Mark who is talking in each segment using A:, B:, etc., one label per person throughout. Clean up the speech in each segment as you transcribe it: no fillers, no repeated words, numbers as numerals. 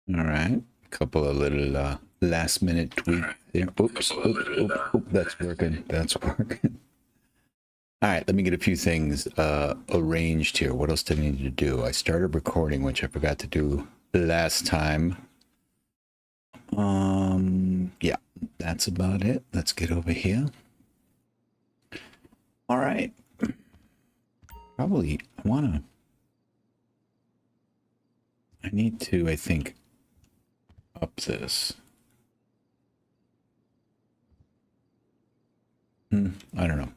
A: All right. Couple of little last minute tweaks there. Oops, oops, oops, oops. That's working. That's working. All right, let me get a few things arranged here. What else do I need to do? I started recording, which I forgot to do last time. Yeah, that's about it. Let's get over here. All right. Probably I need to, I think, up this. I don't know.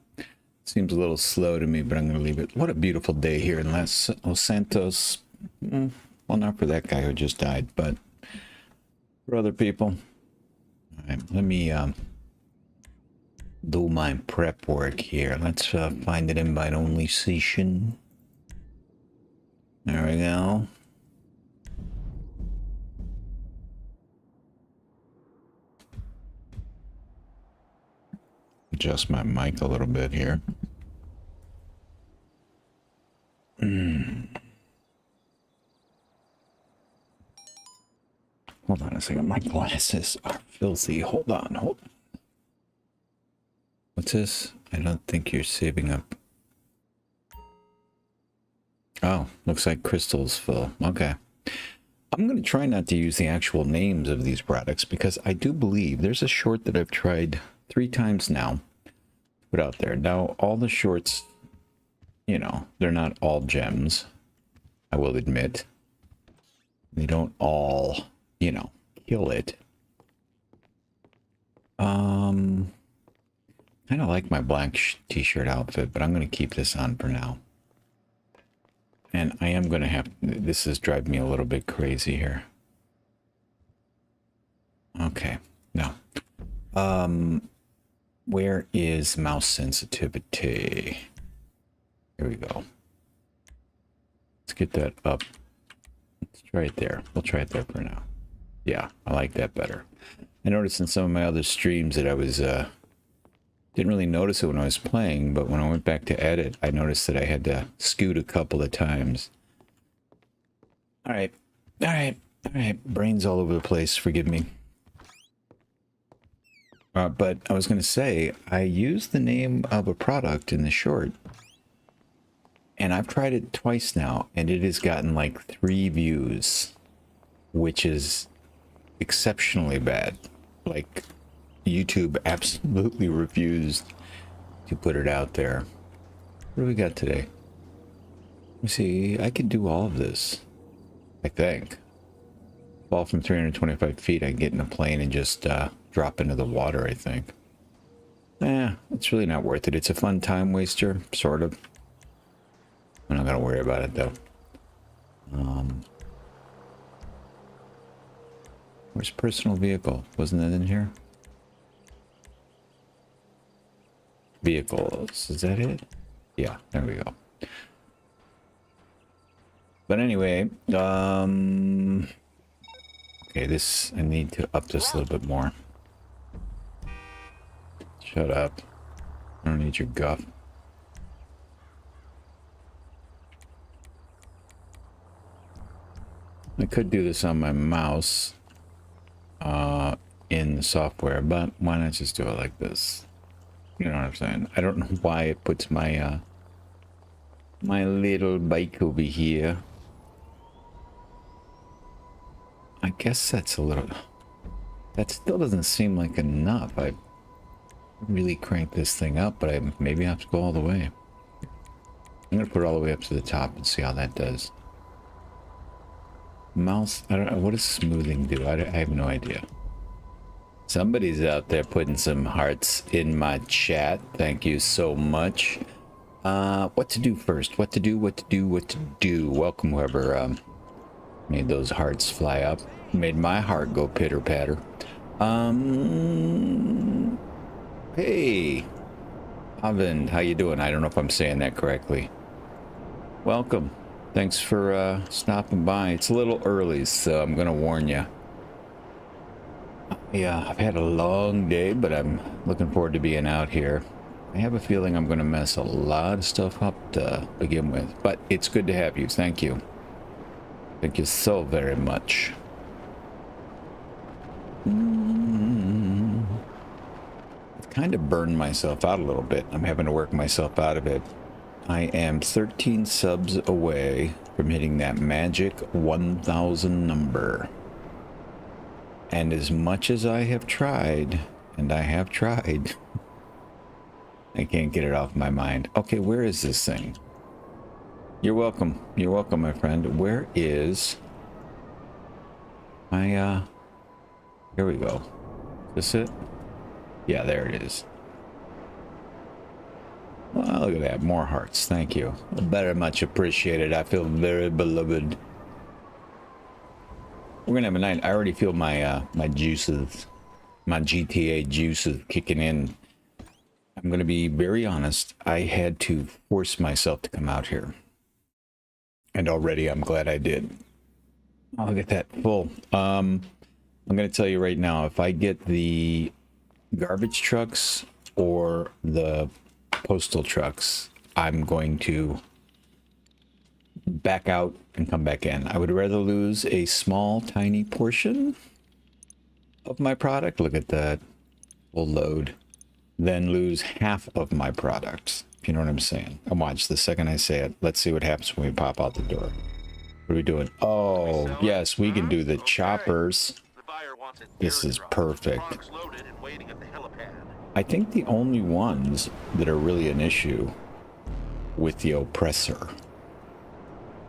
A: Seems a little slow to me, but I'm going to leave it. What a beautiful day here in Los Santos. Well, not for that guy who just died, but for other people. All right, let me do my prep work here. Let's find an invite-only session. There we go. Adjust my mic a little bit here. Hold on a second. My glasses are filthy. Hold on. Hold on. What's this? I don't think you're saving up. Oh, looks like crystals full. Okay. I'm going to try not to use the actual names of these products because I do believe there's a short that I've tried 3 times now to put out there. Now, all the shorts, you know, they're not all gems, I will admit. They don't all, you know, kill it. Kind of like my black t-shirt outfit, but I'm going to keep this on for now. And I am going to have, this is driving me a little bit crazy here. Okay, no. Where is mouse sensitivity? Here we go. Let's get that up. Let's try it there. We'll try it there for now. Yeah, I like that better. I noticed in some of my other streams that I was, didn't really notice it when I was playing, but when I went back to edit, I noticed that I had to scoot a couple of times. All right. All right. All right. Brains all over the place. Forgive me. But I was going to say, I used the name of a product in the short, and I've tried it twice now, and it has gotten like 3 views, which is exceptionally bad. Like, YouTube absolutely refused to put it out there. What do we got today? Let me see. I could do all of this, I think. Fall from 325 feet, I can get in a plane and just drop into the water, I think. It's really not worth it. It's a fun time waster, sort of. I'm not going to worry about it, though. Where's personal vehicle? Wasn't that in here? Vehicles. Is that it? Yeah, there we go. But anyway, okay, this, I need to up this a little bit more. Shut up. I don't need your guff. I could do this on my mouse in the software, but why not just do it like this? You know what I'm saying? I don't know why it puts my my little bike over here. I guess that's a little... That still doesn't seem like enough. I really cranked this thing up, but maybe I have to go all the way. I'm gonna put it all the way up to the top and see how that does. Mouse, I don't know, what does smoothing do? I have no idea. Somebody's out there putting some hearts in my chat. Thank you so much. What to do first? What to do? What to do? What to do? Welcome, whoever made those hearts fly up. Made my heart go pitter patter. Hey, Avind, how you doing? I don't know if I'm saying that correctly. Welcome. Thanks for stopping by. It's a little early, so I'm gonna warn you. Yeah, I've had a long day, but I'm looking forward to being out here. I have a feeling I'm gonna mess a lot of stuff up to begin with, but it's good to have you. Thank you. Thank you so very much. I've kind of burned myself out a little bit. I'm having to work myself out of it. I am 13 subs away from hitting that magic 1,000 number. And as much as I have tried, and I have tried, I can't get it off my mind. Okay, where is this thing? You're welcome. You're welcome, my friend. Where is my, here we go. Is this it? Yeah, there it is. Well, look at that. More hearts. Thank you. Very much appreciated. I feel very beloved. We're gonna have a night. I already feel my my juices, my GTA juices kicking in. I'm gonna be very honest. I had to force myself to come out here, and already I'm glad I did. Oh, look at that full. I'm gonna tell you right now, if I get the garbage trucks or the postal trucks, I'm going to back out and come back in. I would rather lose a small, tiny portion of my product. Look at that. Full load. Than lose half of my product. If you know what I'm saying. And watch, the second I say it, let's see what happens when we pop out the door. What are we doing? Oh, yes, we can do the choppers. This is perfect. I think the only ones that are really an issue with the oppressor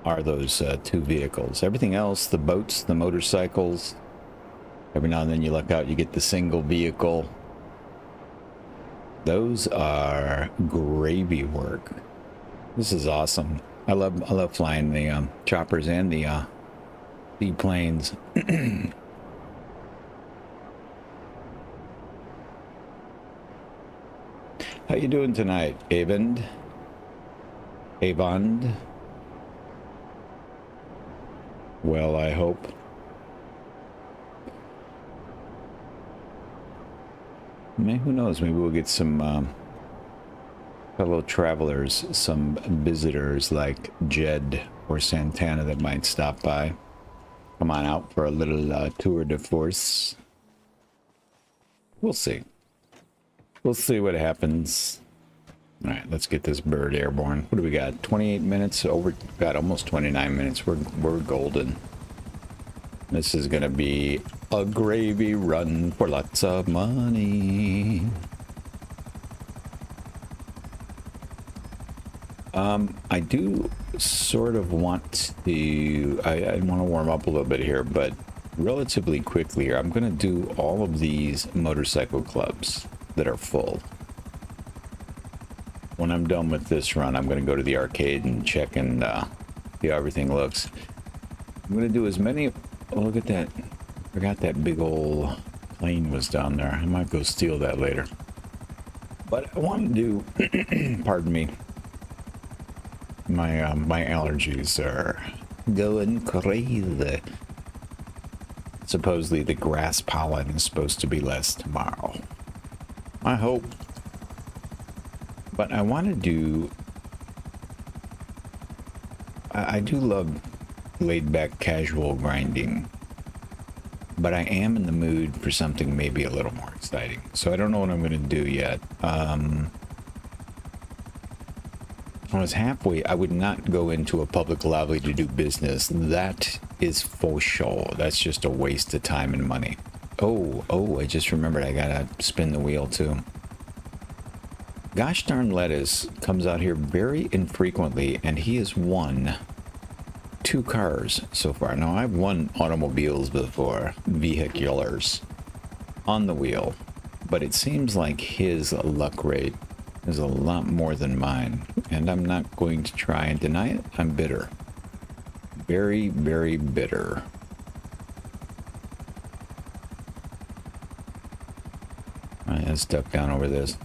A: are those two vehicles. Everything else, the boats, the motorcycles, every now and then you luck out, you get the single vehicle. Those are gravy work. This is awesome. I love flying the choppers and the planes. How you doing tonight, Avond? Avond? Well, I hope. Maybe, who knows? Maybe we'll get some fellow travelers, some visitors like Jed or Santana that might stop by. Come on out for a little tour de force. We'll see. We'll see what happens. All right, let's get this bird airborne. What do we got? 28 minutes over. Got almost 29 minutes. We're golden. This is gonna be a gravy run for lots of money. I do sort of want to. I want to warm up a little bit here, but relatively quickly here, I'm gonna do all of these motorcycle clubs that are full. When I'm done with this run, I'm going to go to the arcade and check and see how everything looks. I'm going to do as many. Oh, look at that. Forgot that big old plane was down there. I might go steal that later. But I want to do, pardon me, my my allergies are going crazy. Supposedly the grass pollen is supposed to be less tomorrow. I hope. But I want to do... I do love laid-back casual grinding. But I am in the mood for something maybe a little more exciting. So I don't know what I'm going to do yet. I was halfway. I would not go into a public lobby to do business. That is for sure. That's just a waste of time and money. Oh, I just remembered I gotta spin the wheel too. Gosh darn Lettuce comes out here very infrequently, and he has won 2 cars so far. Now, I've won automobiles before, vehiculars, on the wheel, but it seems like his luck rate is a lot more than mine, and I'm not going to try and deny it. I'm bitter. Very, very bitter. Let's duck down over this.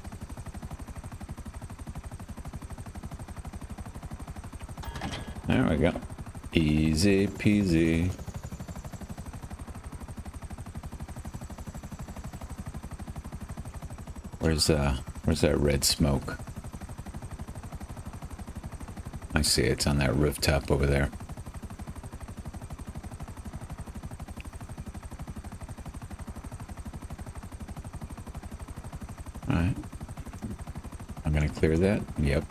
A: There we go. Easy peasy. Where's that red smoke? I see it. It's on that rooftop over there. Alright. I'm gonna clear that. Yep.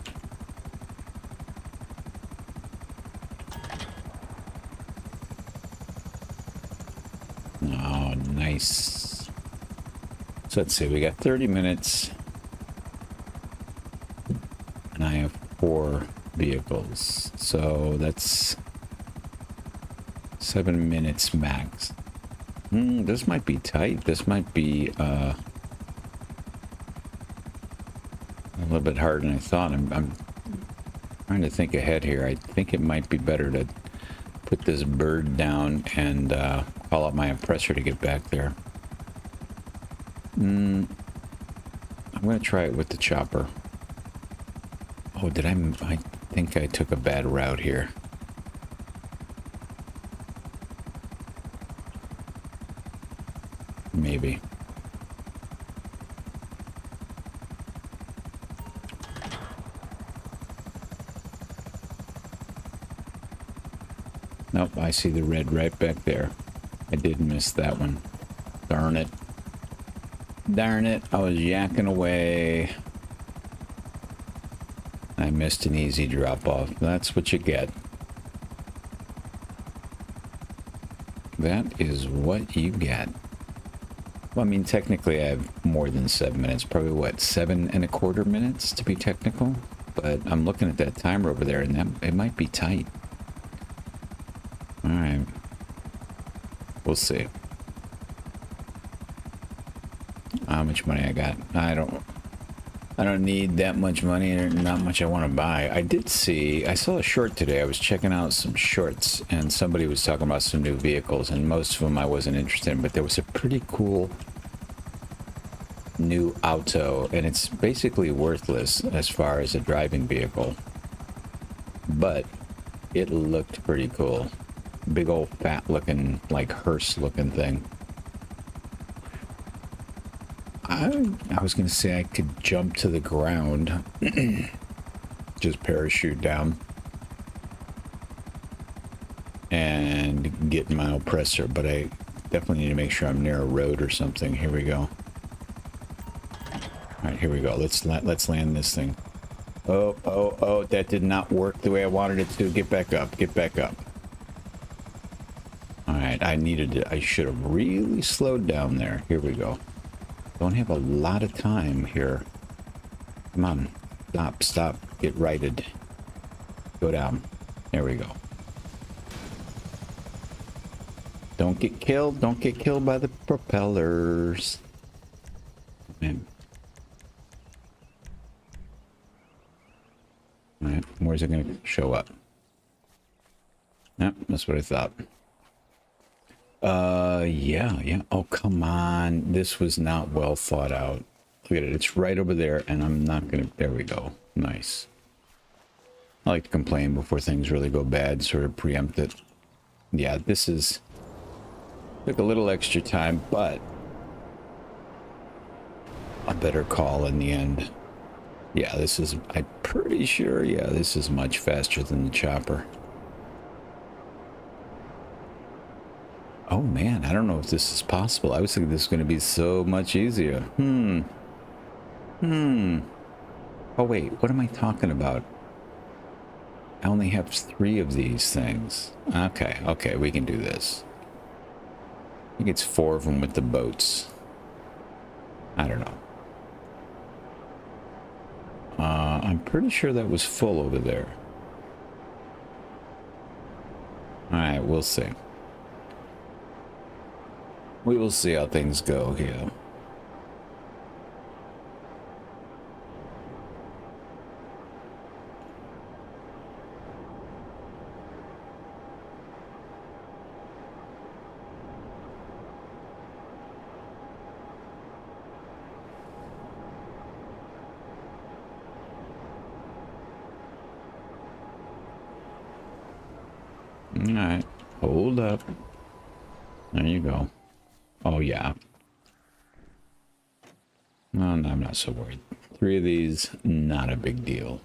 A: Oh, nice. So let's see, we got 30 minutes. And I have 4 vehicles. So that's 7 minutes max. This might be tight. This might be a little bit harder than I thought. I'm trying to think ahead here. I think it might be better to put this bird down and call out my oppressor to get back there. I'm going to try it with the chopper. Oh, did I think I took a bad route here. Maybe. Nope, I see the red right back there. I did miss that one. Darn it. Darn it, I was yakking away. I missed an easy drop-off. That's what you get. That is what you get. Well, I mean, technically I have more than 7 minutes. Probably, what, 7¼ minutes to be technical? But I'm looking at that timer over there, and that it might be tight. Alright. We'll see. How much money I got? I don't need that much money, or not much I want to buy. I saw a short today. I was checking out some shorts, and somebody was talking about some new vehicles, and most of them I wasn't interested in, but there was a pretty cool new auto, and it's basically worthless as far as a driving vehicle, but it looked pretty cool. Big old fat looking, like hearse looking thing. I was gonna say I could jump to the ground, just parachute down and get my oppressor, but I definitely need to make sure I'm near a road or something. Here we go. All right, here we go. Let's land this thing. Oh, that did not work the way I wanted it to. Get back up, get back up. All right, I should have really slowed down there. Here we go. Don't have a lot of time here. Come on. Stop. Get righted. Go down. There we go. Don't get killed. Don't get killed by the propellers. Man. Alright, where's it going to show up? Yep, that's what I thought. Yeah. Oh, come on. This was not well thought out. Look at it. It's right over there, and I'm not gonna... There we go. Nice. I like to complain before things really go bad, sort of preempt it. Yeah, this is... Took a little extra time, but... a better call in the end. Yeah, this is... I'm pretty sure, yeah, this is much faster than the chopper. Oh man, I don't know if this is possible. I was thinking this was going to be so much easier. Oh wait, what am I talking about? I only have 3 of these things. Okay, we can do this. I think it's 4 of them with the boats. I don't know. I'm pretty sure that was full over there. Alright, we'll see. We will see how things go here. All right, hold up. There you go. Oh, yeah. No, I'm not so worried. 3 of these, not a big deal.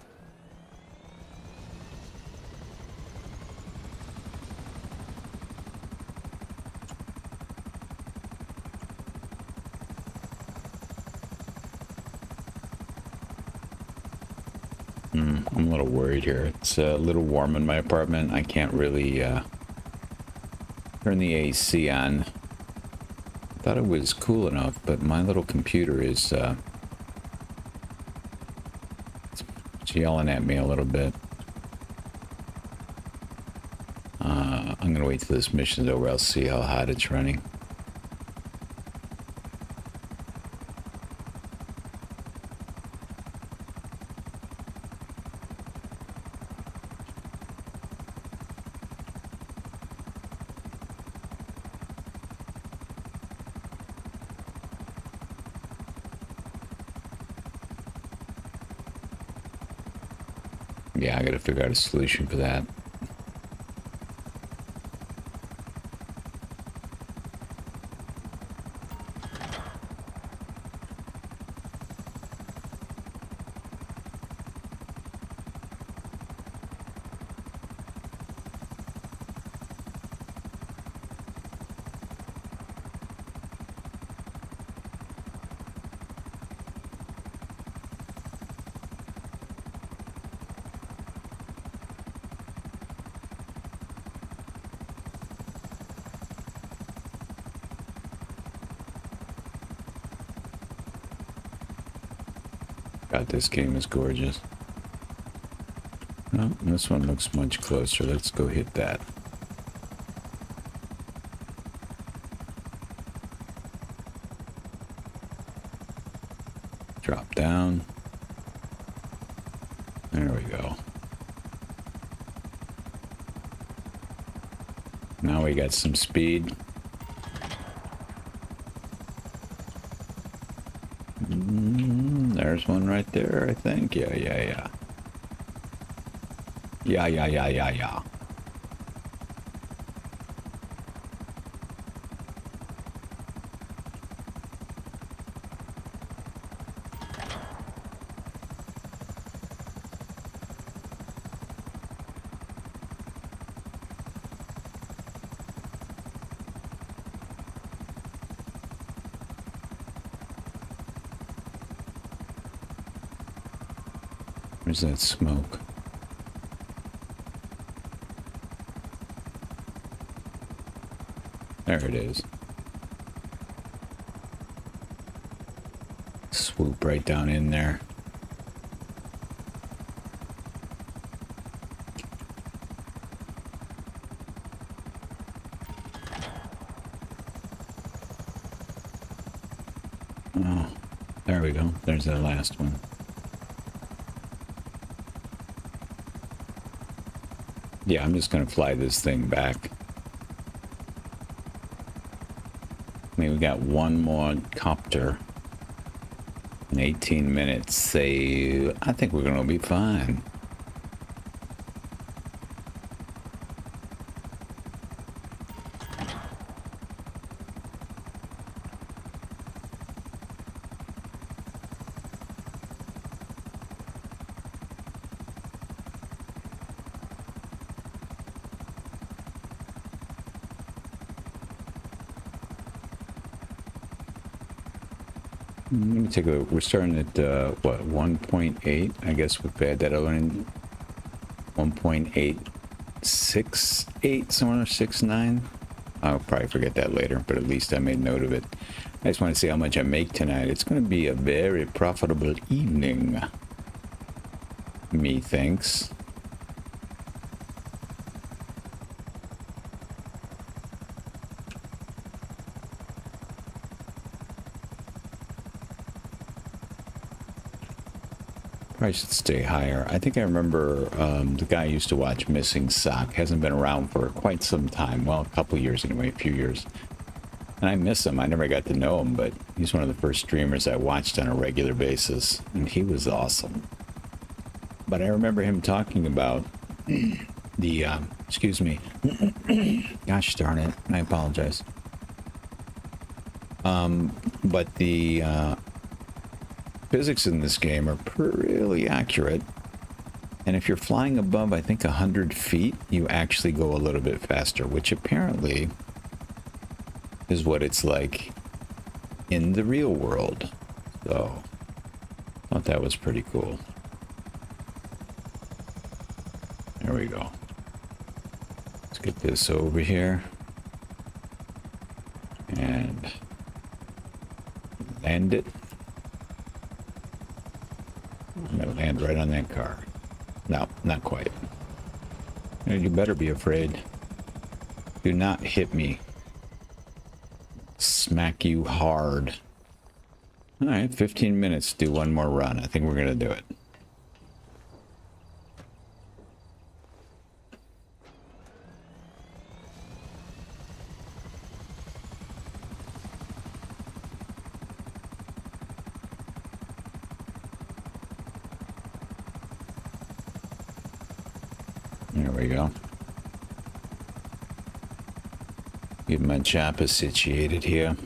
A: I'm a little worried here. It's a little warm in my apartment. I can't really turn the AC on. I thought it was cool enough, but my little computer is it's yelling at me a little bit. I'm gonna wait till this mission's over. I'll see how hot it's running. Yeah, I gotta figure out a solution for that. God, this game is gorgeous. Oh, this one looks much closer. Let's go hit that. Drop down. There we go. Now we got some speed. There's one right there, I think. Yeah. Yeah. Where's that smoke? There it is. Swoop right down in there. Oh, there we go. There's the last one. Yeah, I'm just gonna fly this thing back. I mean, we got one more copter in 18 minutes, so I think we're gonna be fine. Let me take a look. We're starting at, what, 1.8? I guess we've had that other one. 1.868, somewhere, 69. I'll probably forget that later, but at least I made note of it. I just want to see how much I make tonight. It's going to be a very profitable evening. Methinks. I should stay higher. I think I remember the guy I used to watch, Missing Sock, hasn't been around for quite some time. Well, a couple years anyway, a few years. And I miss him. I never got to know him, but he's one of the first streamers I watched on a regular basis. And he was awesome. But I remember him talking about the, excuse me. Gosh darn it. I apologize. But the, physics in this game are really accurate, and if you're flying above, I think 100 feet, you actually go a little bit faster, which apparently is what it's like in the real world. So I thought that was pretty cool. There we go. Let's get this over here. And land it. I'm gonna land right on that car. No, not quite. You better be afraid. Do not hit me. Smack you hard. Alright, 15 minutes to do one more run. I think we're gonna do it. There we go. Get my chopper situated here.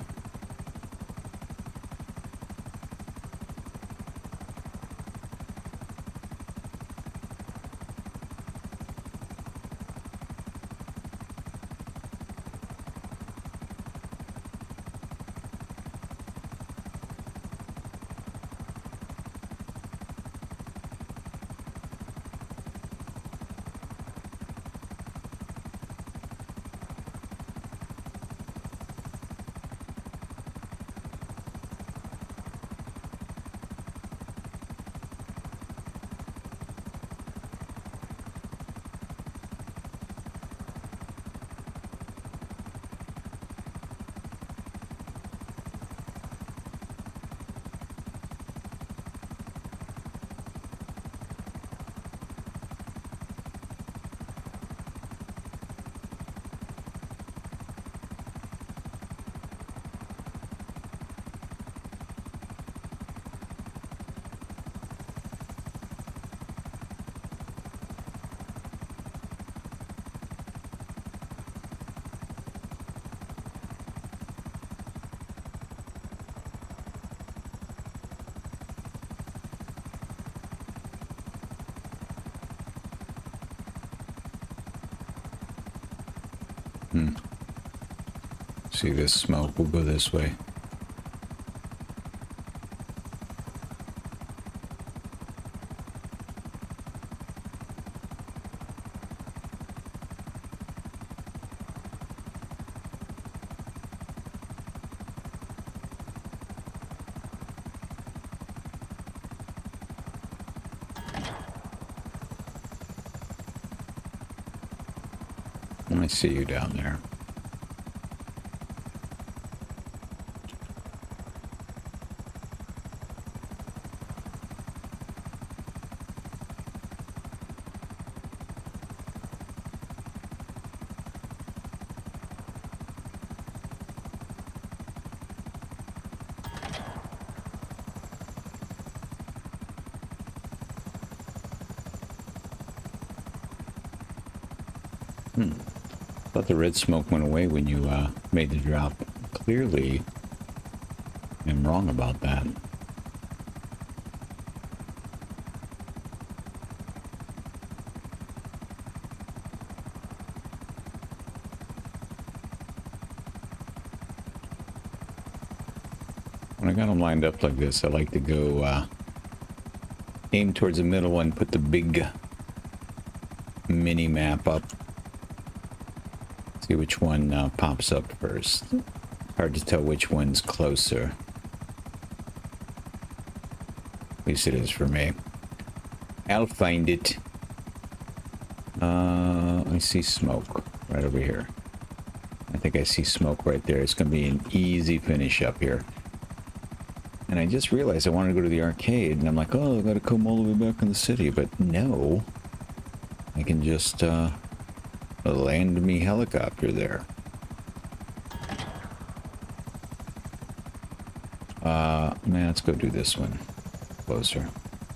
A: See this smoke, we'll go this way. I see you down there. Thought the red smoke went away when you made the drop. Clearly, I'm wrong about that. When I got them lined up like this, I like to go aim towards the middle one, put the big mini map up. See which one pops up first. Hard to tell which one's closer. At least it is for me. I'll find it. I see smoke right over here. I think I see smoke right there. It's going to be an easy finish up here. And I just realized I wanted to go to the arcade, and I'm like, oh, I got to come all the way back in the city. But no. I can just land me helicopter there. Man, let's go do this one closer.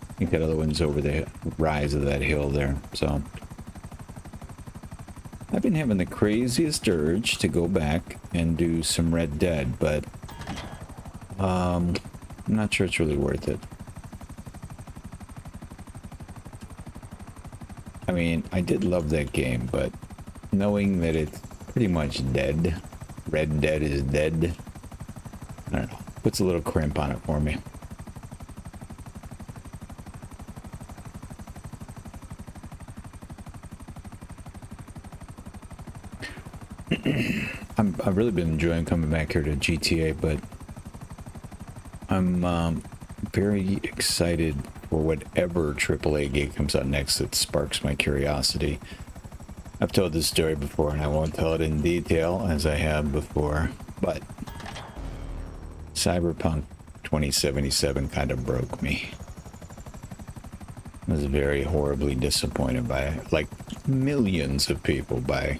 A: I think that other one's over the rise of that hill there. So I've been having the craziest urge to go back and do some Red Dead, but I'm not sure it's really worth it. I mean, I did love that game, but knowing that it's pretty much dead, Red Dead is dead, I don't know, puts a little crimp on it for me. I've really been enjoying coming back here to GTA, but I'm very excited for whatever AAA game comes out next that sparks my curiosity. I've told this story before, and I won't tell it in detail as I have before, but Cyberpunk 2077 kind of broke me. I was very horribly disappointed by it, like millions of people by...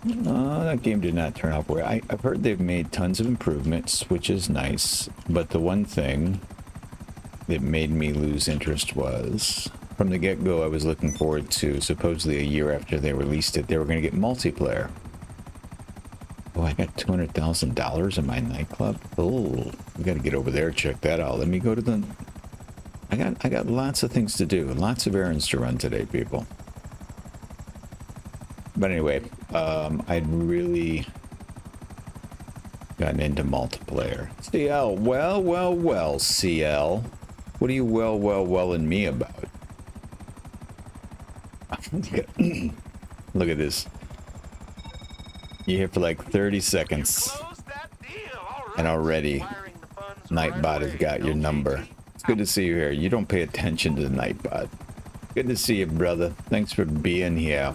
A: that game did not turn out well. I've heard they've made tons of improvements, which is nice, but the one thing that made me lose interest was, from the get-go, I was looking forward to, supposedly a year after they released it, they were going to get multiplayer. Oh, I got $200,000 in my nightclub. Oh, we got to get over there, check that out. Let me go to the... I got lots of things to do, lots of errands to run today, people. But anyway, I'd really gotten into multiplayer. CL, well, CL. What are you welling me about? Look at this. You're here for like 30 seconds. And already, Nightbot has got your number. It's good to see you here. You don't pay attention to the Nightbot. Good to see you, brother. Thanks for being here.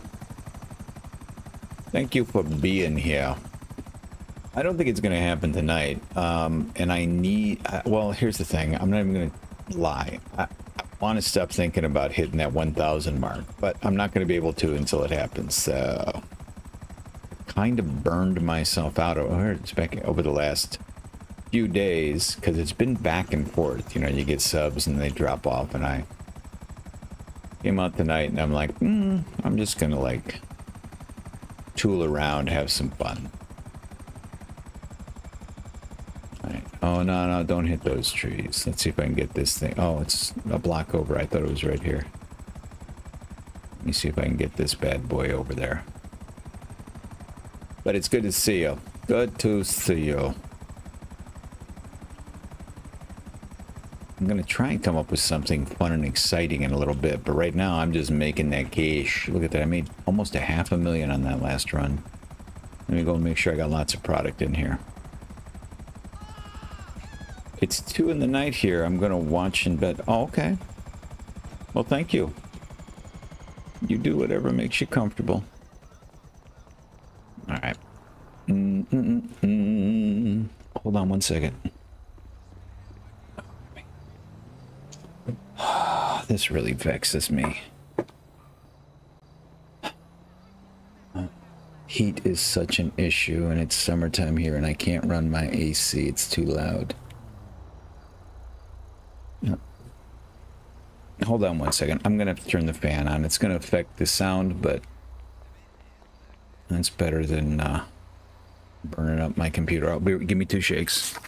A: Thank you for being here. I don't think it's going to happen tonight. And I need... well, here's the thing. I'm not even going to lie. I want to stop thinking about hitting that 1,000 mark. But I'm not going to be able to until it happens. So... kind of burned myself out over the last few days. Because it's been back and forth. You know, you get subs and they drop off. And I came out tonight and I'm like, I'm just going to like... tool around, have some fun. Alright. Oh, no, don't hit those trees. Let's see if I can get this thing. Oh, it's a block over. I thought it was right here. Let me see if I can get this bad boy over there. But it's good to see you. Good to see you. I'm going to try and come up with something fun and exciting in a little bit, but right now I'm just making that cash. Look at that. I made almost $500,000 on that last run. Let me go and make sure I got lots of product in here. It's 2 in the night here. I'm going to watch and bet. Oh, okay. Well, thank you. You do whatever makes you comfortable. All right. Hold on one second. This really vexes me. Heat is such an issue, and it's summertime here, and I can't run my AC. It's too loud. Hold on one second. I'm going to have to turn the fan on. It's going to affect the sound, but that's better than burning up my computer. Give me 2 shakes.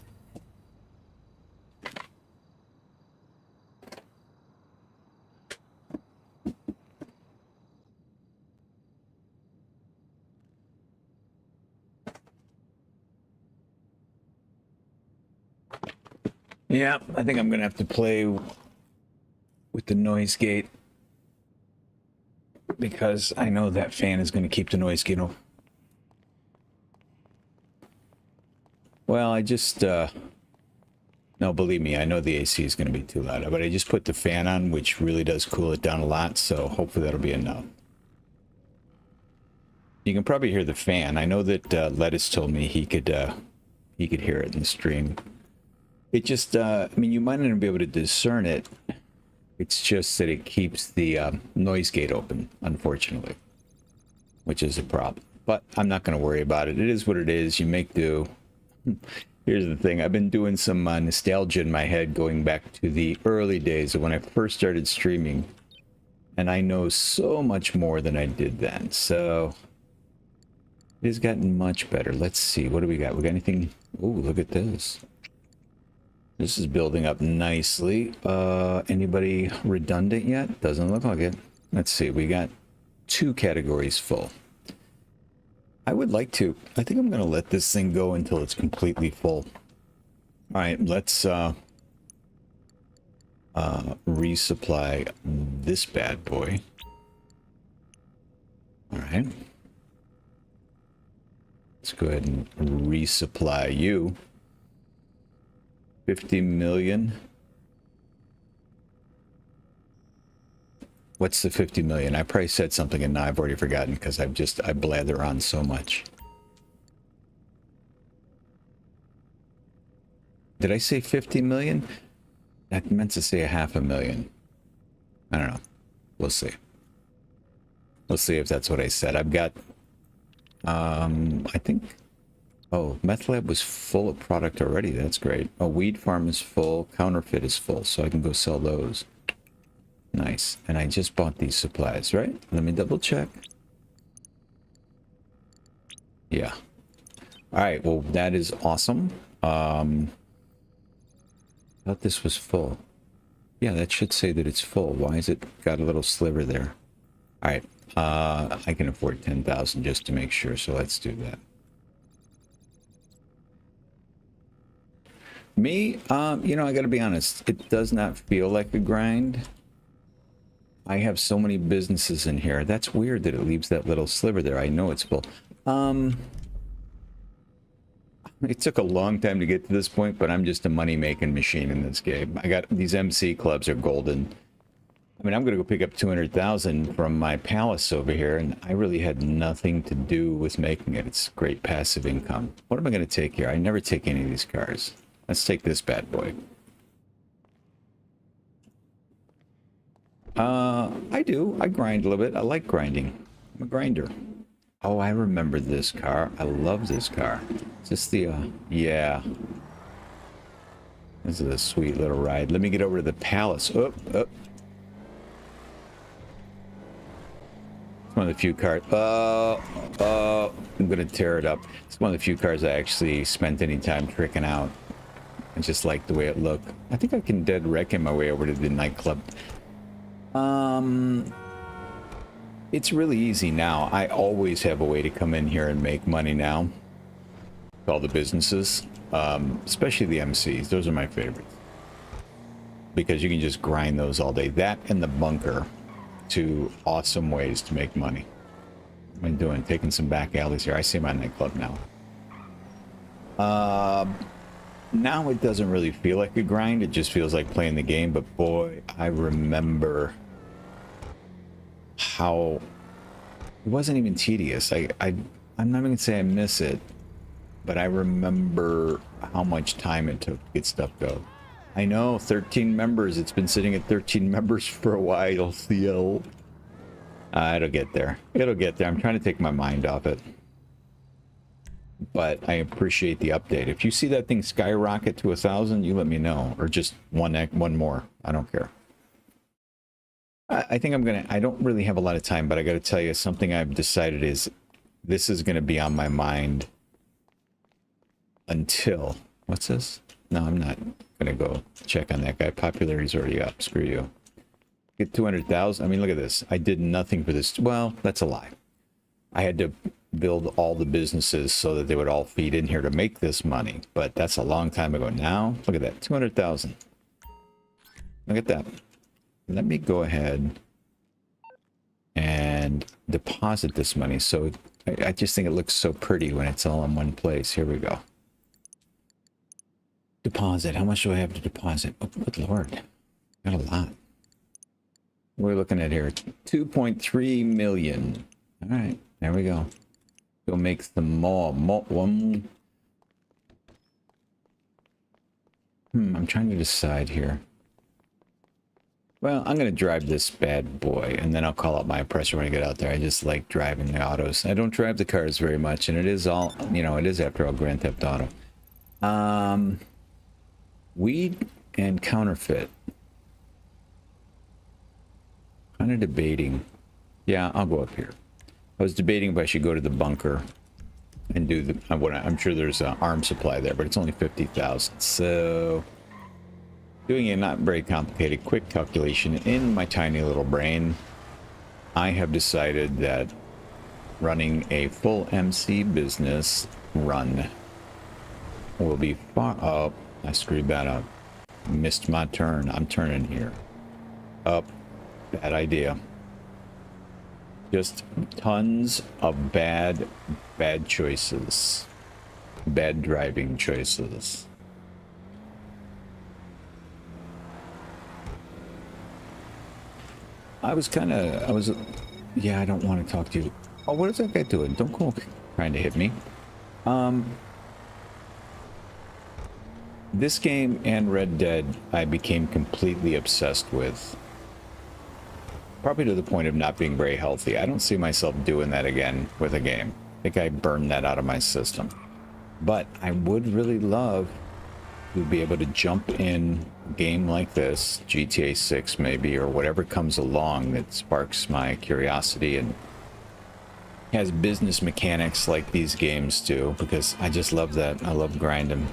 A: Yeah, I think I'm going to have to play with the noise gate because I know that fan is going to keep the noise gate off. Well, I just, no, believe me, I know the AC is going to be too loud, but I just put the fan on, which really does cool it down a lot, so hopefully that'll be enough. You can probably hear the fan. I know that Lettuce told me he could hear it in the stream. It just, I mean, you might not be able to discern it. It's just that it keeps the noise gate open, unfortunately, which is a problem. But I'm not going to worry about it. It is what it is. You make do. Here's the thing. I've been doing some nostalgia in my head going back to the early days of when I first started streaming. And I know so much more than I did then. So it has gotten much better. Let's see. What do we got? We got anything? Ooh, look at this. This is building up nicely. Anybody redundant yet? Doesn't look like it. Let's see. We got 2 categories full. I would like to. I think I'm going to let this thing go until it's completely full. All right, let's resupply this bad boy. All right. Let's go ahead and resupply you. 50 million. What's the 50 million? I probably said something and now I've already forgotten because I blather on so much. Did I say 50 million? I meant to say 500,000. I don't know. We'll see. We'll see if that's what I said. I've got, I think, oh, meth lab was full of product already. That's great. Oh, weed farm is full. Counterfeit is full, so I can go sell those. Nice. And I just bought these supplies, right? Let me double check. Yeah. All right. Well, that is awesome. Thought this was full. Yeah, that should say that it's full. Why is it got a little sliver there? All right. I can afford 10,000 just to make sure, so let's do that. Me, you know, I gotta be honest, it does not feel like a grind. I have so many businesses in here. That's weird that it leaves that little sliver there. I know it's full. It took a long time to get to this point, but I'm just a money-making machine in this game. I got these MC clubs are golden. I mean, I'm going to go pick up 200,000 from my palace over here, and I really had nothing to do with making it. It's great passive income. What am I going to take here? I never take any of these cars. Let's take this bad boy. I do. I grind a little bit. I like grinding. I'm a grinder. Oh, I remember this car. I love this car. Is this the, yeah. This is a sweet little ride. Let me get over to the palace. Oh. It's one of the few cars. I'm going to tear it up. It's one of the few cars I actually spent any time tricking out. I just like the way it looked. I think I can dead wreck in my way over to the nightclub. It's really easy now. I always have a way to come in here and make money now. All the businesses, especially the MCs. Those are my favorites. Because you can just grind those all day. That and the bunker. Two awesome ways to make money. What am I doing? Taking some back alleys here. I see my nightclub now. Now it doesn't really feel like a grind. It just feels like playing the game. But boy, I remember how it wasn't even tedious. I'm not even gonna say I miss it, but I remember how much time it took to get stuff going. I know, 13 members. It's been sitting at 13 members for a while. CL. It'll get there. It'll get there. I'm trying to take my mind off it. But I appreciate the update. If you see that thing skyrocket to 1,000, you let me know. Or just one more. I don't care. I think I'm gonna, I don't really have a lot of time, but I gotta tell you, something I've decided is this is gonna be on my mind until, what's this? No, I'm not gonna go check on that guy. Popularity's already up. Screw you. Get 200,000. I mean, look at this. I did nothing for this. Well, that's a lie. I had to build all the businesses so that they would all feed in here to make this money. But that's a long time ago. Now, look at that. 200,000. Look at that. Let me go ahead and deposit this money. So I just think it looks so pretty when it's all in one place. Here we go. Deposit. How much do I have to deposit? Oh, good Lord. Got a lot. What are we looking at here? 2.3 million. All right. There we go. Go make some more. One. I'm trying to decide here. Well, I'm going to drive this bad boy, and then I'll call out my oppressor when I get out there. I just like driving the autos. I don't drive the cars very much, and it is all, you know, it is after all Grand Theft Auto. Weed and counterfeit. Kind of debating. Yeah, I'll go up here. I was debating if I should go to the bunker and do the, I'm sure there's an arm supply there, but it's only 50,000. So doing a not very complicated quick calculation in my tiny little brain, I have decided that running a full MC business run will be far up. I screwed that up. Missed my turn. I'm turning here. Up. Bad idea. Just tons of bad choices. Bad driving choices. Yeah, I don't want to talk to you. Oh, what is that guy doing? Don't go trying to hit me. This game and Red Dead, I became completely obsessed with. Probably to the point of not being very healthy. I don't see myself doing that again with a game. I think I burned that out of my system. But I would really love to be able to jump in a game like this, GTA 6 maybe, or whatever comes along that sparks my curiosity and has business mechanics like these games do, because I just love that. I love grinding.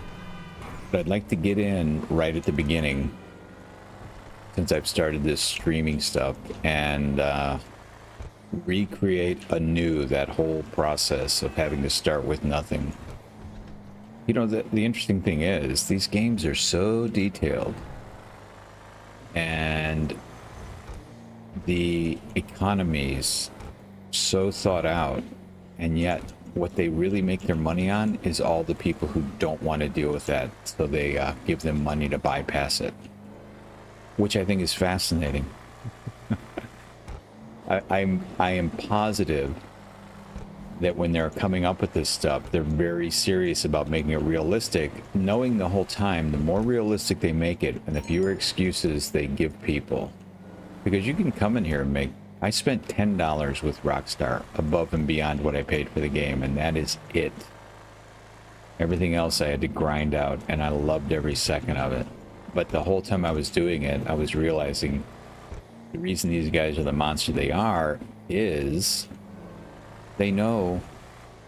A: But I'd like to get in right at the beginning, since I've started this streaming stuff, and recreate anew that whole process of having to start with nothing. You know, the interesting thing is, these games are so detailed, and the economies so thought out, and yet what they really make their money on is all the people who don't want to deal with that, so they give them money to bypass it, which I think is fascinating. I am positive that when they're coming up with this stuff, they're very serious about making it realistic, knowing the whole time the more realistic they make it and the fewer excuses they give people. Because you can come in here and make... I spent $10 with Rockstar above and beyond what I paid for the game, and that is it. Everything else I had to grind out, and I loved every second of it. But the whole time I was doing it, I was realizing the reason these guys are the monster they are is they know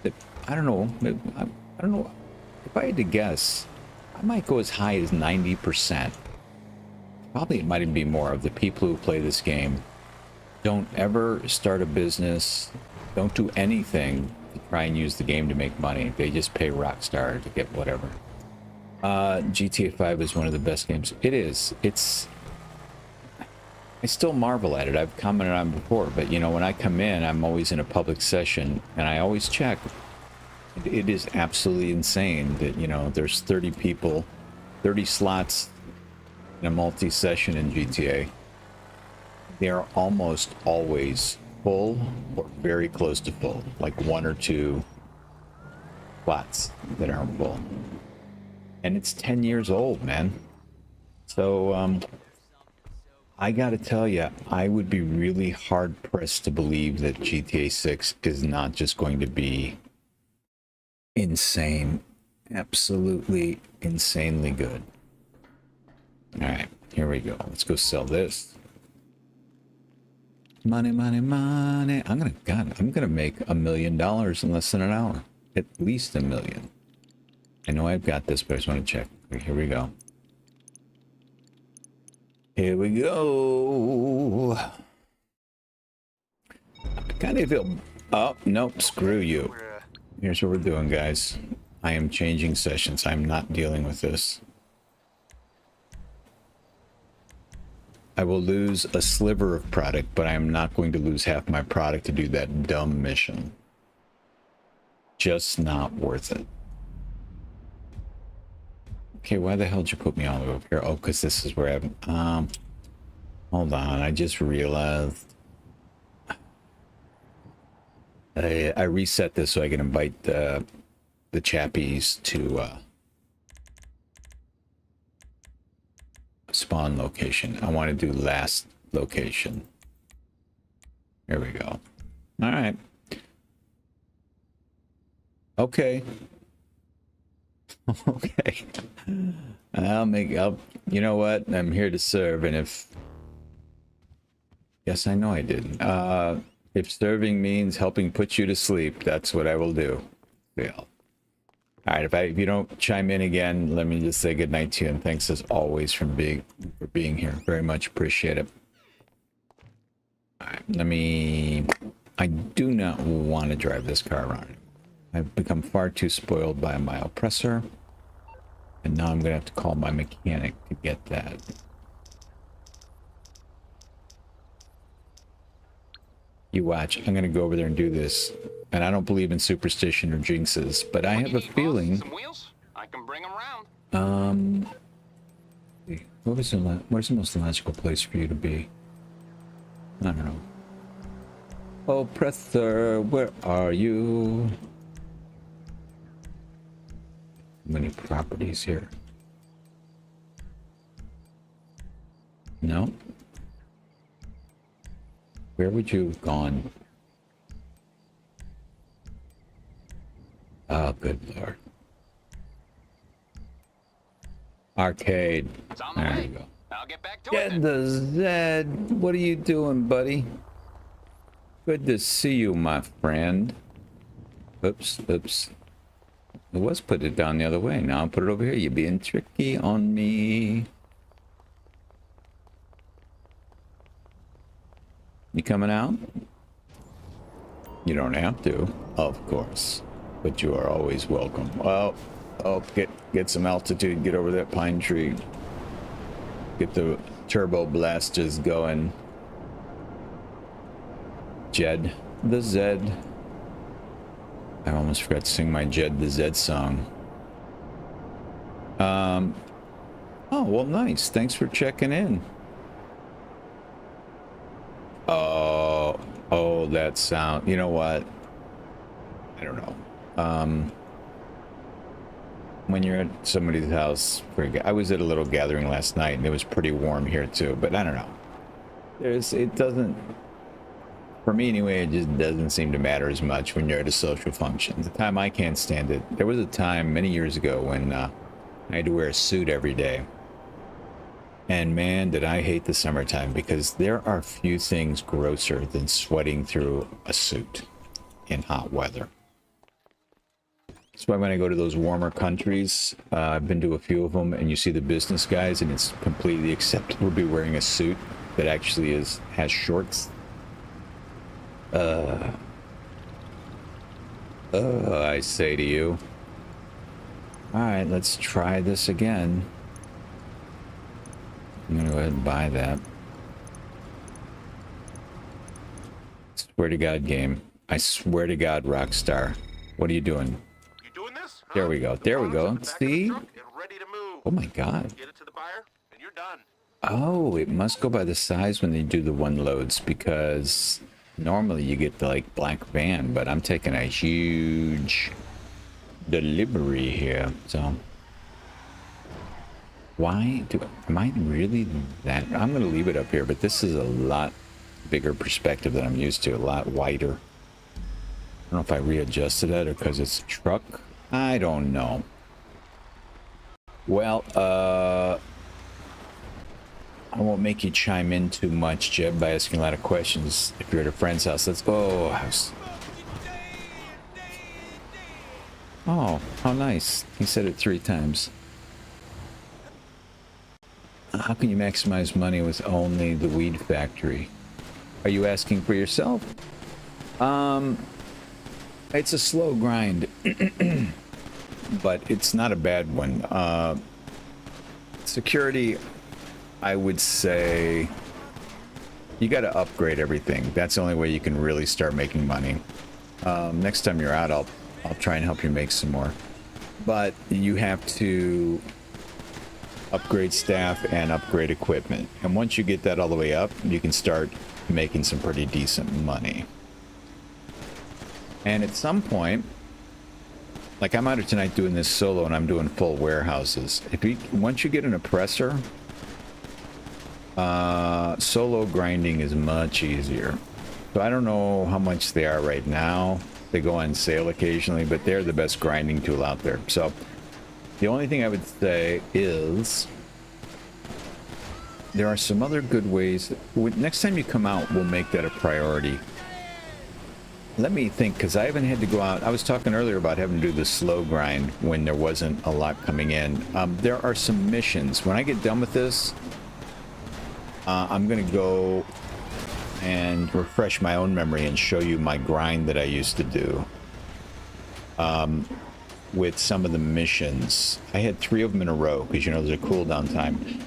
A: that, I don't know, if I had to guess, I might go as high as 90%. Probably it might even be more of the people who play this game don't ever start a business, don't do anything to try and use the game to make money. They just pay Rockstar to get whatever. GTA 5 is one of the best games. It is. I still marvel at it. I've commented on before, but you know, when I come in, I'm always in a public session, and I always check. It is absolutely insane that, you know, there's 30 people, 30 slots in a multi-session in GTA. They are almost always full or very close to full, like one or two slots that aren't full. And it's 10 years old, man. So, I gotta tell you, I would be really hard-pressed to believe that GTA 6 is not just going to be insane. Absolutely insanely good. Alright, here we go. Let's go sell this. Money, money, money. I'm gonna make $1 million in less than an hour. At least $1 million. I know I've got this, but I just want to check. Here we go. Here we go. I kind of feel... Oh, nope, screw you. Here's what we're doing, guys. I am changing sessions. I'm not dealing with this. I will lose a sliver of product, but I am not going to lose half my product to do that dumb mission. Just not worth it. Okay, why the hell did you put me all the way over here? Oh, because this is where I'm... hold on, I just realized... I reset this so I can invite the chappies to spawn location. I want to do last location. Here we go. All right. Okay. Okay. You know what? I'm here to serve, and if... Yes, I know I did. If serving means helping put you to sleep, that's what I will do. Yeah. All right, if you don't chime in again, let me just say good night to you, and thanks as always for being here. Very much appreciate it. All right, I do not want to drive this car around. I've become far too spoiled by my oppressor, and now I'm going to have to call my mechanic to get that. You watch. I'm going to go over there and do this. And I don't believe in superstition or jinxes, but I have a feeling...
B: Some wheels? I can bring them around.
A: Where's the most logical place for you to be? I don't know. Oh, Prether, where are you? Many properties here. No? Where would you have gone? Oh, good lord. Arcade. There you go.
B: I'll get back to
A: Get
B: it.
A: the Zed. What are you doing, buddy? Good to see you, my friend. Oops, oops. It was put it down the other way. Now I'll put it over here. You're being tricky on me. You coming out? You don't have to, of course. But you are always welcome. Well, oh, get some altitude. Get over that pine tree. Get the turbo blasters going. Jed the Zed. I almost forgot to sing my Jed the Zed song. Oh, well, nice. Thanks for checking in. Oh, that sound. You know what? I don't know. When you're at somebody's house, I was at a little gathering last night and it was pretty warm here too, but I don't know. It doesn't, for me anyway, it just doesn't seem to matter as much when you're at a social function. The time I can't stand it. There was a time many years ago when I had to wear a suit every day. And man, did I hate the summertime, because there are few things grosser than sweating through a suit in hot weather. That's why when I go to those warmer countries, I've been to a few of them, and you see the business guys, and it's completely acceptable to be wearing a suit that actually has shorts. I say to you. All right, let's try this again. I'm gonna go ahead and buy that. Swear to God, game. I swear to God, Rockstar. What are you doing?
B: You doing this?
A: There we go. There we go. See?
B: Ready to move.
A: Oh my God.
B: Get it to the buyer, and you're done.
A: Oh, it must go by the size when they do the one loads, because normally you get the like black van, but I'm taking a huge delivery here, so. Am I really that? I'm going to leave it up here, but this is a lot bigger perspective than I'm used to, a lot wider. I don't know if I readjusted it or because it's a truck. I don't know. Well, I won't make you chime in too much, Jeb, by asking a lot of questions. If you're at a friend's house, let's go. House. Oh, how nice. He said it 3 times. How can you maximize money with only the weed factory? Are you asking for yourself? It's a slow grind, but it's not a bad one. Security, I would say you got to upgrade everything. That's the only way you can really start making money. Next time you're out, I'll try and help you make some more. But you have to upgrade staff and upgrade equipment. And once you get that all the way up, you can start making some pretty decent money. And at some point, like I'm out here tonight doing this solo and I'm doing full warehouses. Once you get an oppressor, solo grinding is much easier. So I don't know how much they are right now. They go on sale occasionally, but they're the best grinding tool out there. So the only thing I would say is there are some other good ways. Next time you come out, we'll make that a priority. Let me think, because I haven't had to go out. I was talking earlier about having to do the slow grind when there wasn't a lot coming in. There are some missions. When I get done with this, I'm going to go and refresh my own memory and show you my grind that I used to do. With some of the missions. I had 3 of them in a row because, you know, there's a cooldown time,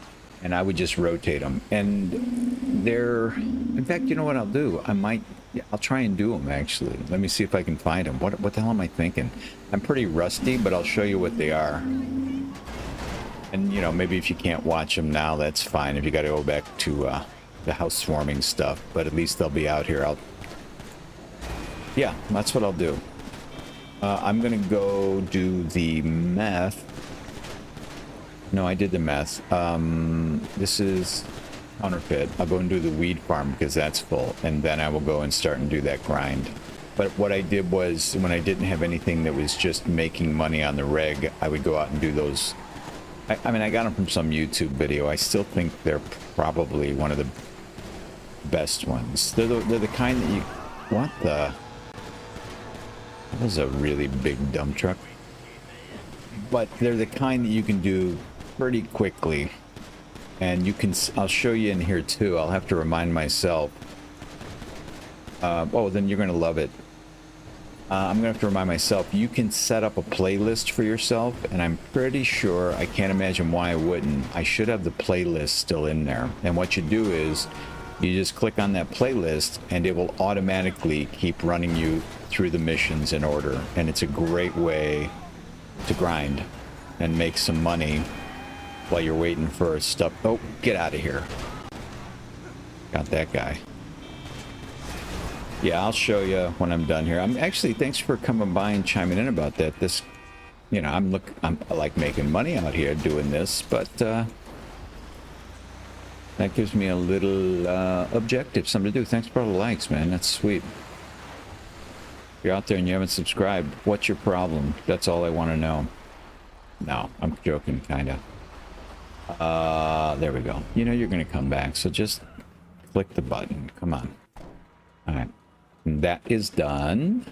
A: and I would just rotate them. And they're, in fact, you know what I'll do? I might Yeah, I'll try and do them, actually. Let me see if I can find them. What the hell am I thinking? I'm pretty rusty, but I'll show you what they are. And, you know, maybe if you can't watch them now, that's fine. If you got to go back to the housewarming stuff, but at least they'll be out here. Yeah, that's what I'll do. I'm going to go do the meth. No, I did the meth. This is counterfeit. I'll go and do the weed farm because that's full, and then I will go and start and do that grind. But what I did was, when I didn't have anything that was just making money on the reg, I would go out and do those. I mean, I got them from some YouTube video. I still think they're probably one of the best ones. They're the kind that you... What the... That was a really big dump truck. But they're the kind that you can do pretty quickly. And you can... I'll show you in here too. I'll have to remind myself. Oh, then you're going to love it. I'm going to have to remind myself. You can set up a playlist for yourself. And I'm pretty sure... I can't imagine why I wouldn't. I should have the playlist still in there. And what you do is... You just click on that playlist and it will automatically keep running you through the missions in order. And it's a great way to grind and make some money while you're waiting for stuff. Oh, get out of here. Got that guy. Yeah, I'll show you when I'm done here. I'm actually, thanks for coming by and chiming in about that. This, you know, I like making money out here doing this, but that gives me a little objective, something to do. Thanks for all the likes, man. That's sweet. If you're out there and you haven't subscribed, what's your problem? That's all I want to know. No, I'm joking, kind of. There we go. You know you're going to come back, so just click the button. Come on. All right. That is done.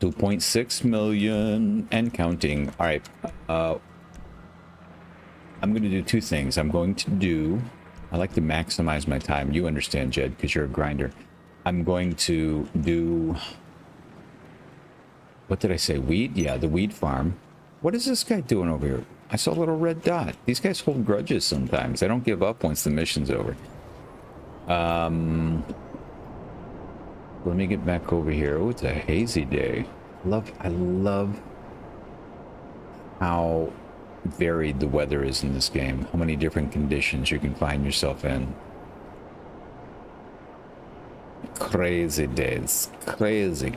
A: 2.6 million and counting. All right. I'm going to do two things. I'm going to do... I like to maximize my time. You understand, Jed, because you're a grinder. I'm going to do... What did I say? Weed? Yeah, the weed farm. What is this guy doing over here? I saw a little red dot. These guys hold grudges sometimes. They don't give up once the mission's over. Let me get back over here. Oh, it's a hazy day. I love how varied the weather is in this game. How many different conditions you can find yourself in. Crazy days. Crazy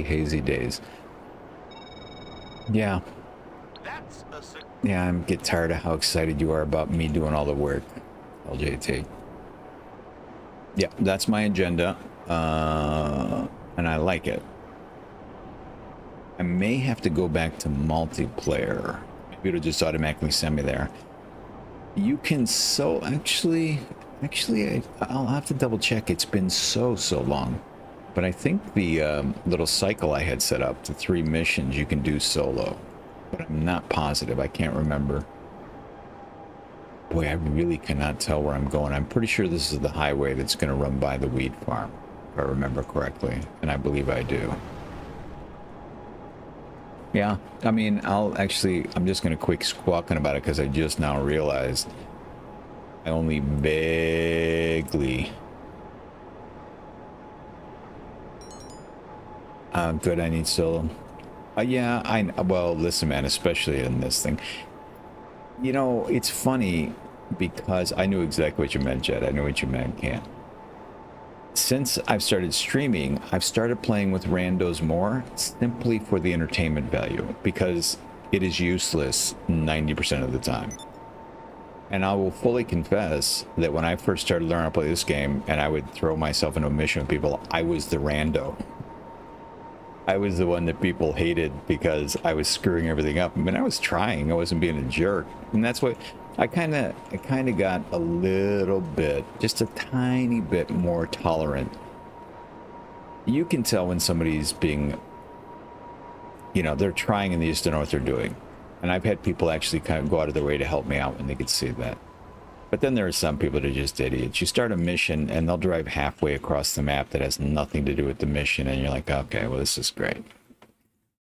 A: hazy days. Yeah. Yeah, I get tired of how excited you are about me doing all the work, LJT. Yeah, that's my agenda. And I like it. I may have to go back to multiplayer. Maybe it'll just automatically send me there. You can actually I'll have to double check. It's been so long, but I think the little cycle I had set up, the 3 missions, you can do solo, but I'm not positive. I can't remember. Boy, I really cannot tell where I'm going. I'm pretty sure this is the highway that's going to run by the weed farm, if I remember correctly, and I believe I do. Yeah, I mean, I'm just going to quick squawking about it because I just now realized I only vaguely... good, I need solo. Yeah, well, listen, man, especially in this thing. You know, it's funny because I knew exactly what you meant, Jed. I knew what you meant, Cam. Since I've started streaming, I've started playing with randos more simply for the entertainment value because it is useless 90% of the time. And I will fully confess that when I first started learning how to play this game and I would throw myself into a mission with people, I was the rando. I was the one that people hated because I was screwing everything up. I mean, I was trying. I wasn't being a jerk. And that's what... I kind of got a little bit, just a tiny bit more tolerant. You can tell when somebody's being, you know, they're trying and they just don't know what they're doing. And I've had people actually kind of go out of their way to help me out when they could see that. But then there are some people that are just idiots. You start a mission and they'll drive halfway across the map that has nothing to do with the mission. And you're like, okay, well, this is great.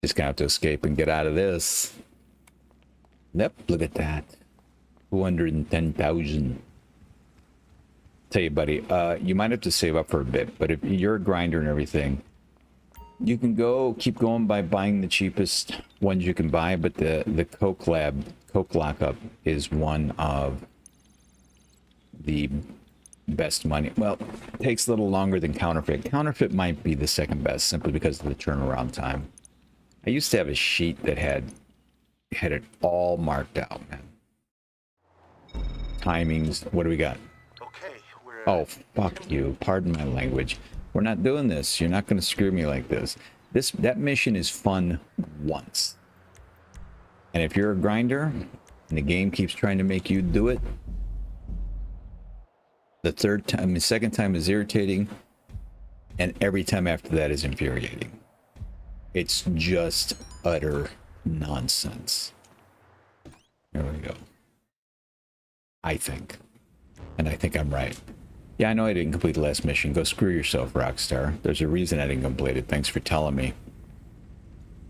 A: Just gonna have to escape and get out of this. Yep, look at that. 210,000. tell you, buddy, you might have to save up for a bit, but if you're a grinder and everything, you can keep going by buying the cheapest ones you can buy, but the Coke lockup is one of the best money. Well, it takes a little longer than counterfeit. Counterfeit might be the second best simply because of the turnaround time. I used to have a sheet that had it all marked out, man. Timings. What do we got?
B: Okay, we're...
A: Oh, fuck you. Pardon my language. We're not doing this. You're not going to screw me like this. That mission is fun once. And if you're a grinder and the game keeps trying to make you do it, the second time is irritating, and every time after that is infuriating. It's just utter nonsense. There we go. I think. And I think I'm right. Yeah, I know I didn't complete the last mission. Go screw yourself, Rockstar. There's a reason I didn't complete it. Thanks for telling me.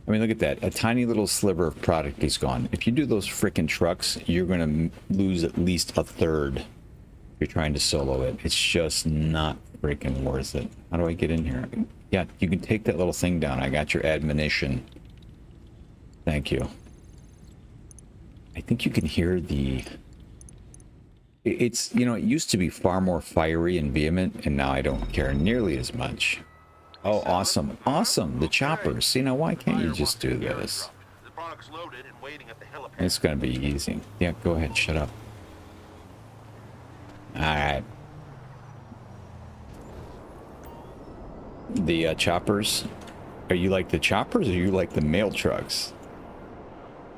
A: I mean, look at that. A tiny little sliver of product is gone. If you do those frickin' trucks, you're going to lose at least a third if you're trying to solo it. It's just not freaking worth it. How do I get in here? Yeah, you can take that little thing down. I got your admonition. Thank you. I think you can hear the... It's, you know, it used to be far more fiery and vehement, and now I don't care nearly as much. Oh, awesome. Awesome. The choppers. See, now why can't you just do this?
B: The product's loaded and waiting at the helipad.
A: It's going to be easy. Yeah, go ahead. Shut up. All right. The choppers. Are you like the choppers or you like the mail trucks?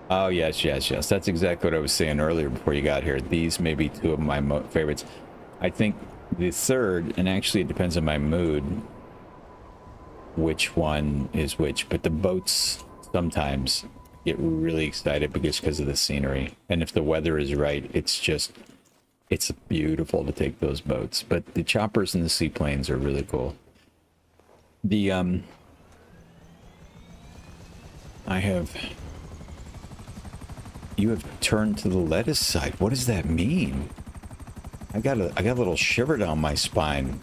A: Oh, yes, yes, yes. That's exactly what I was saying earlier before you got here. These may be two of my favorites. I think the third, and actually it depends on my mood, which one is which, but the boats sometimes get really excited because of the scenery. And if the weather is right, it's beautiful to take those boats. But the choppers and the seaplanes are really cool. You have turned to the lettuce side. What does that mean? I got a little shiver down my spine.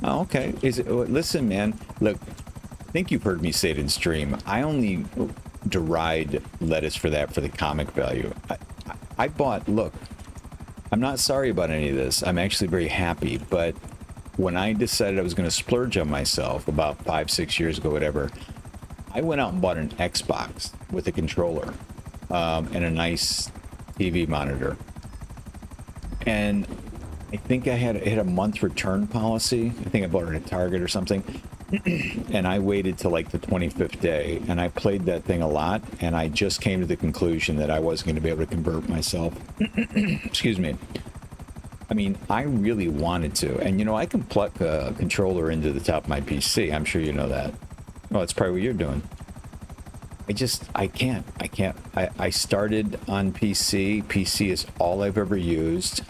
A: Oh, okay. Listen, man. Look, I think you've heard me say it in stream. I only deride lettuce for the comic value. I bought, look, I'm not sorry about any of this. I'm actually very happy. But when I decided I was going to splurge on myself about 5-6 years ago, whatever, I went out and bought an Xbox with a controller. And a nice TV monitor. And I think I had a month return policy. I think I bought it at Target or something. And I waited till like the 25th day, and I played that thing a lot, and I just came to the conclusion that I wasn't going to be able to convert myself. Excuse me. I mean, I really wanted to. And you know, I can plug a controller into the top of my PC. I'm sure you know that. Well, that's probably what you're doing. I can't. I started on PC. PC is all I've ever used.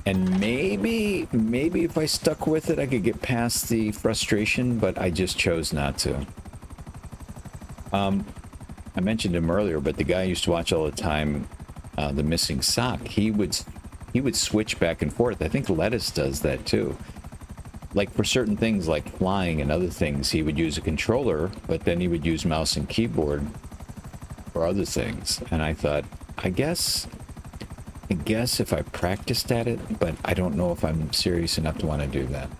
A: And maybe if I stuck with it, I could get past the frustration, but I just chose not to. I mentioned him earlier, but the guy I used to watch all the time, The Missing Sock, he would switch back and forth. I think Lettuce does that too. Like for certain things like flying and other things, he would use a controller, but then he would use mouse and keyboard for other things. And I thought, I guess if I practiced at it, but I don't know if I'm serious enough to want to do that.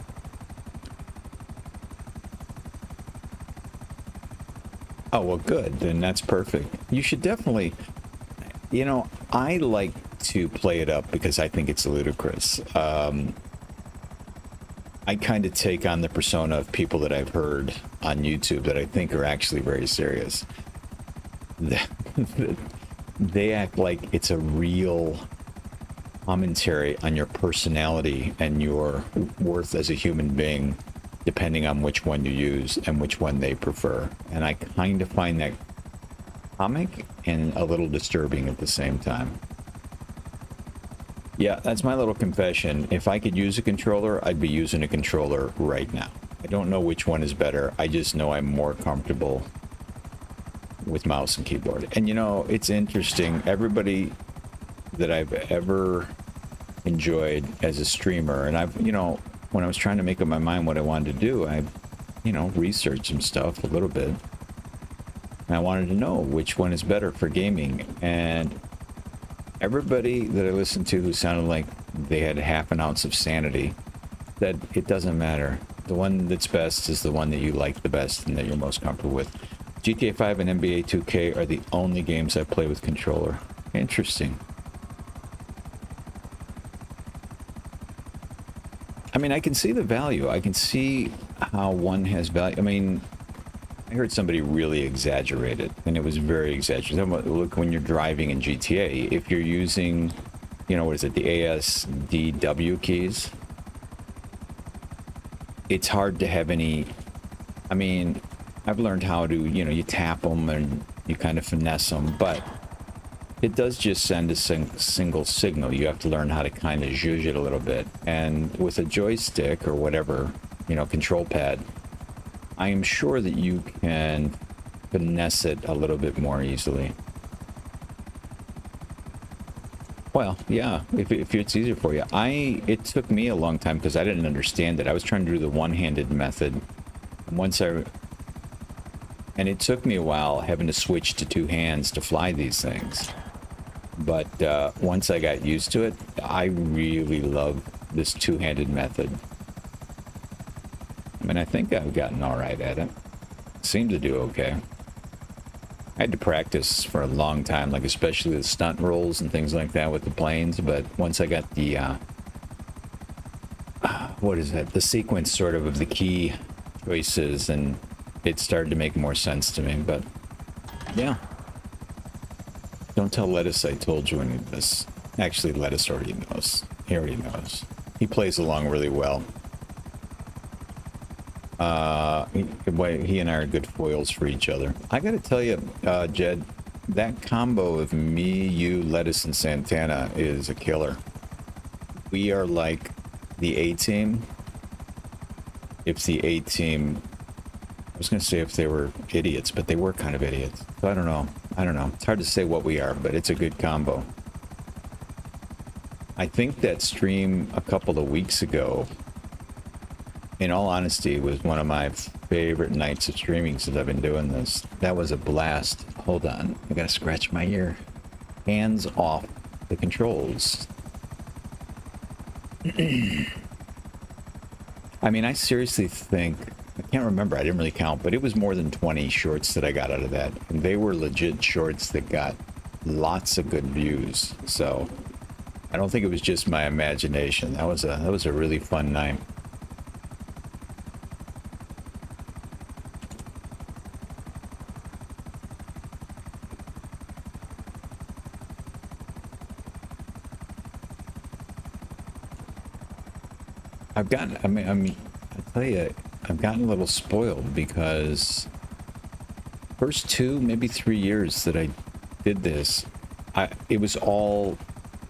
A: Oh, well, good. Then that's perfect. You should definitely, you know, I like to play it up because I think it's ludicrous. I kind of take on the persona of people that I've heard on YouTube that I think are actually very serious. They act like it's a real commentary on your personality and your worth as a human being, depending on which one you use and which one they prefer. And I kind of find that comic and a little disturbing at the same time. Yeah, that's my little confession. If I could use a controller, I'd be using a controller right now. I don't know which one is better. I just know I'm more comfortable with mouse and keyboard. And you know, it's interesting. Everybody that I've ever enjoyed as a streamer. And I've, you know, when I was trying to make up my mind what I wanted to do, I, you know, researched some stuff a little bit. And I wanted to know which one is better for gaming. And everybody that I listened to who sounded like they had half an ounce of sanity said it doesn't matter. The one that's best is the one that you like the best and that you're most comfortable with. GTA 5 and NBA 2K are the only games I play with controller. Interesting. I mean, I can see the value. I can see how one has value. I mean, I heard somebody really exaggerate it, and it was very exaggerated. Look, when you're driving in GTA, if you're using, you know, what is it, the ASDW keys, it's hard to have any, I mean, I've learned how to, you know, you tap them and you kind of finesse them, but it does just send a single signal. You have to learn how to kind of zhuzh it a little bit. And with a joystick or whatever, you know, control pad, I am sure that you can finesse it a little bit more easily. Well, yeah, if it's easier for you. It took me a long time because I didn't understand it. I was trying to do the one-handed method. And it took me a while having to switch to two hands to fly these things. But once I got used to it, I really love this two-handed method. I mean, I think I've gotten all right at it. Seem to do okay. I had to practice for a long time, like especially the stunt rolls and things like that with the planes. But once I got the, what is that? The sequence sort of the key choices, and it started to make more sense to me. But yeah. Don't tell Lettuce I told you any of this. Actually, Lettuce already knows. He already knows. He plays along really well. He and I are good foils for each other. I gotta tell you, Jed, that combo of me, you, Lettuce, and Santana is a killer. We are like the A-team. If the A-team... I was gonna say if they were idiots, but they were kind of idiots. So I don't know. It's hard to say what we are, but it's a good combo. I think that stream a couple of weeks ago, in all honesty, was one of my favorite nights of streaming since I've been doing this. That was a blast. Hold on, I gotta scratch my ear. Hands off the controls. I mean, I seriously think, I can't remember, I didn't really count, but it was more than 20 shorts that I got out of that. And they were legit shorts that got lots of good views. So I don't think it was just my imagination. That was a really fun night. I've gotten a little spoiled because first 2, maybe 3 years that I did this, it was all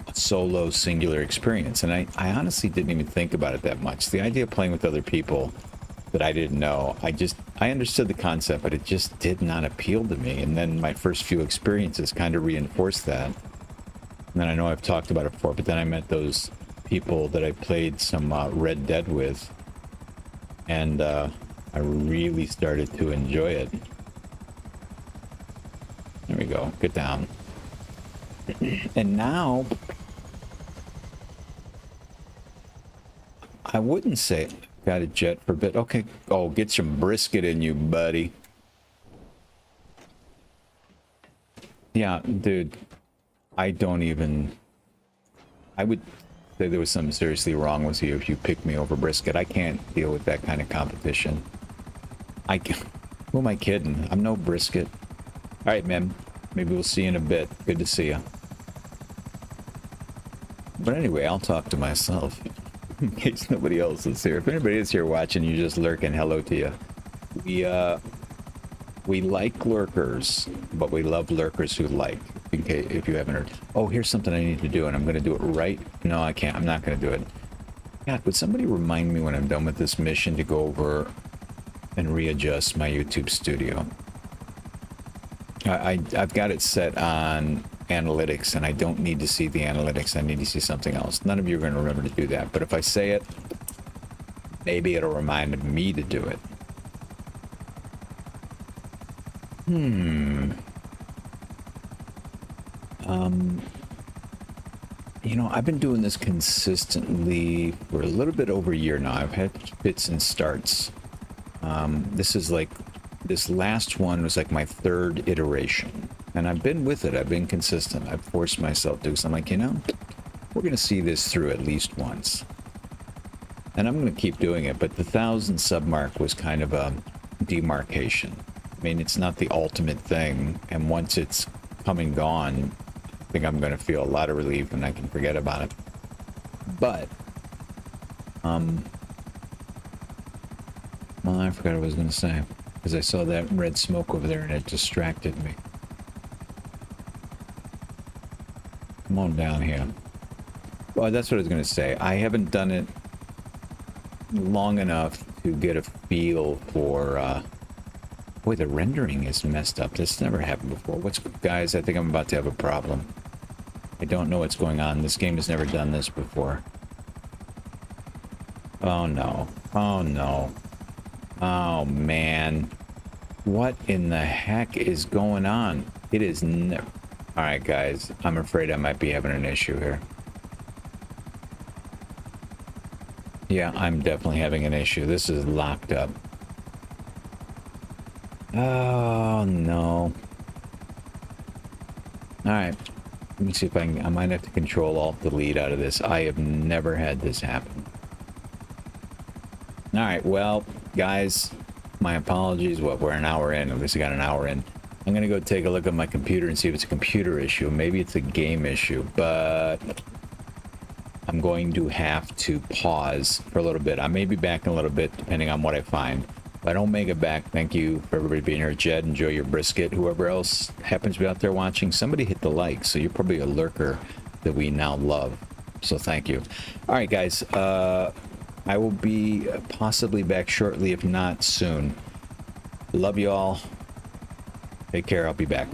A: a solo singular experience. And I honestly didn't even think about it that much. The idea of playing with other people that I didn't know, I understood the concept, but it just did not appeal to me. And then my first few experiences kind of reinforced that. And then I know I've talked about it before, but then I met those people that I played some Red Dead with, and I really started to enjoy it. There we go. Get down. And now, I wouldn't say got a jet for a bit. Okay. Oh, get some brisket in you, buddy. Yeah, dude. I would say there was something seriously wrong with you if you picked me over brisket. I can't deal with that kind of competition. Who am I kidding? I'm no brisket. All right, man. Maybe we'll see you in a bit. Good to see you. But anyway, I'll talk to myself in case nobody else is here. If anybody is here watching, you're just lurking. Hello to you. We like lurkers, but we love lurkers who like. In case, if you haven't heard. Oh, here's something I need to do, and I'm going to do it right. No, I can't. I'm not going to do it. God, would somebody remind me when I'm done with this mission to go over and readjust my YouTube studio? I've got it set on analytics, and I don't need to see the analytics. I need to see something else. None of you are going to remember to do that, but if I say it, maybe it'll remind me to do it. You know, I've been doing this consistently for a little bit over a year now. I've had fits and starts. This last one was like my third iteration, and I've been with it. I've been consistent. I've forced myself to, because I'm like, you know, we're going to see this through at least once. And I'm going to keep doing it, but the 1,000 sub mark was kind of a demarcation. I mean, it's not the ultimate thing, and once it's come and gone, I think I'm going to feel a lot of relief and I can forget about it. But, well, I forgot what I was going to say, because I saw that red smoke over there and it distracted me. Come on down here. Well, that's what I was going to say. I haven't done it long enough to get a feel for, boy, the rendering is messed up. This never happened before. Guys, I think I'm about to have a problem. I don't know what's going on. This game has never done this before. Oh, no. Oh, no. Oh, man. What in the heck is going on? It is never... Alright, guys. I'm afraid I might be having an issue here. Yeah, I'm definitely having an issue. This is locked up. Oh, no. Alright. Let me see if I can... I might have to control alt delete out of this. I have never had this happen. Alright, well, guys, my apologies. What, we're an hour in. At least I got an hour in. I'm going to go take a look at my computer and see if it's a computer issue. Maybe it's a game issue, but I'm going to have to pause for a little bit. I may be back in a little bit, depending on what I find. If I don't make it back, thank you for everybody being here. Jed, enjoy your brisket. Whoever else happens to be out there watching, somebody hit the like. So you're probably a lurker that we now love. So thank you. All right, guys. I will be possibly back shortly, if not soon. Love you all. Take care. I'll be back.